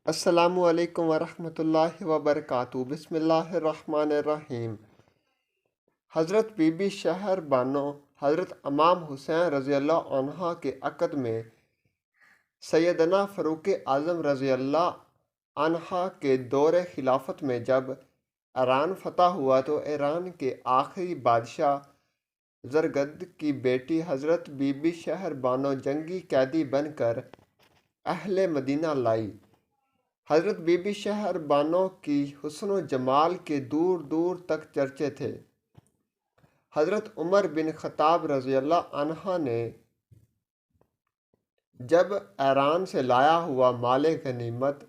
السلام علیکم ورحمۃ اللہ وبرکاتہ۔ بسم اللہ الرحمن الرحیم۔ حضرت بی بی شہر بانو حضرت امام حسین رضی اللہ عنہ کے عقد میں سیدنا فاروق اعظم رضی اللہ عنہ کے دور خلافت میں جب ایران فتح ہوا تو ایران کے آخری بادشاہ زرگرد کی بیٹی حضرت بی بی شہر بانو جنگی قیدی بن کر اہل مدینہ لائی۔ حضرت بی بی شہر بانو کی حسن و جمال کے دور دور تک چرچے تھے۔ حضرت عمر بن خطاب رضی اللہ عنہ نے جب ایران سے لایا ہوا مال غنیمت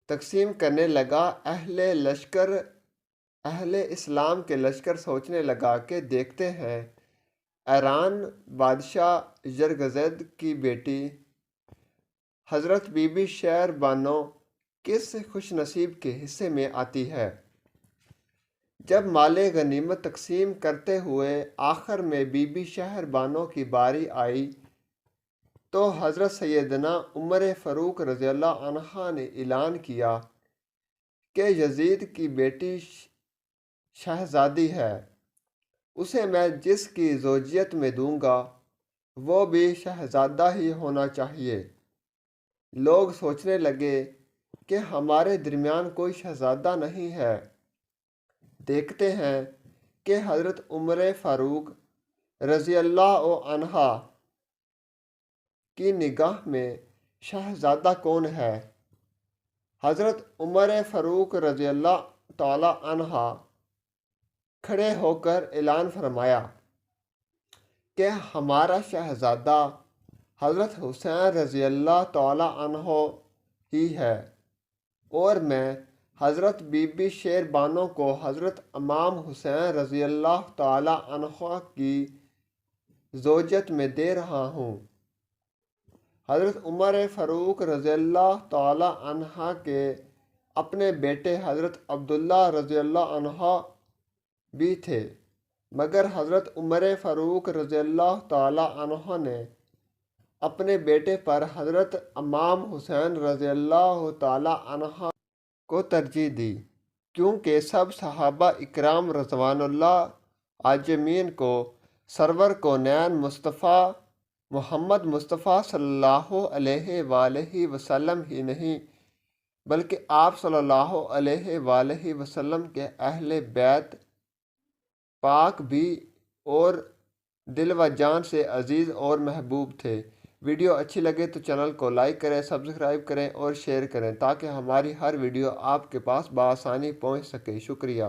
تقسیم کرنے لگا، اہل اسلام کے لشکر سوچنے لگا کہ دیکھتے ہیں ایران بادشاہ زرگزد کی بیٹی حضرت بی بی شہر بانو کس خوش نصیب کے حصے میں آتی ہے۔ جب مال غنیمت تقسیم کرتے ہوئے آخر میں بی بی شہر بانو کی باری آئی تو حضرت سیدنا عمر فاروق رضی اللہ عنہ نے اعلان کیا کہ یزید کی بیٹی شہزادی ہے، اسے میں جس کی زوجیت میں دوں گا وہ بھی شہزادہ ہی ہونا چاہیے۔ لوگ سوچنے لگے کہ ہمارے درمیان کوئی شہزادہ نہیں ہے۔ دیکھتے ہیں کہ حضرت عمر فاروق رضی اللہ عنہ کی نگاہ میں شہزادہ کون ہے۔ حضرت عمر فاروق رضی اللہ تعالی عنہ کھڑے ہو کر اعلان فرمایا کہ ہمارا شہزادہ حضرت حسین رضی اللہ تعالی عنہ ہی ہے، اور میں حضرت بی بی شہر بانو کو حضرت امام حسین رضی اللہ تعالی عنہ کی زوجیت میں دے رہا ہوں۔ حضرت عمر فاروق رضی اللہ تعالی عنہ کے اپنے بیٹے حضرت عبداللہ رضی اللہ عنہ بھی تھے، مگر حضرت عمر فاروق رضی اللہ تعالی عنہ نے اپنے بیٹے پر حضرت امام حسین رضی اللہ تعالی عنہ کو ترجیح دی، کیونکہ سب صحابہ اکرام رضوان اللہ اجمعین کو سرور کونین مصطفیٰ محمد مصطفیٰ صلی اللہ علیہ وآلہ وسلم ہی نہیں بلکہ آپ صلی اللہ علیہ وآلہ وسلم کے اہل بیت پاک بھی اور دل و جان سے عزیز اور محبوب تھے۔ ویڈیو اچھی لگے تو چینل کو لائک کریں، سبسکرائب کریں اور شیئر کریں تاکہ ہماری ہر ویڈیو آپ کے پاس بآسانی پہنچ سکے۔ شکریہ۔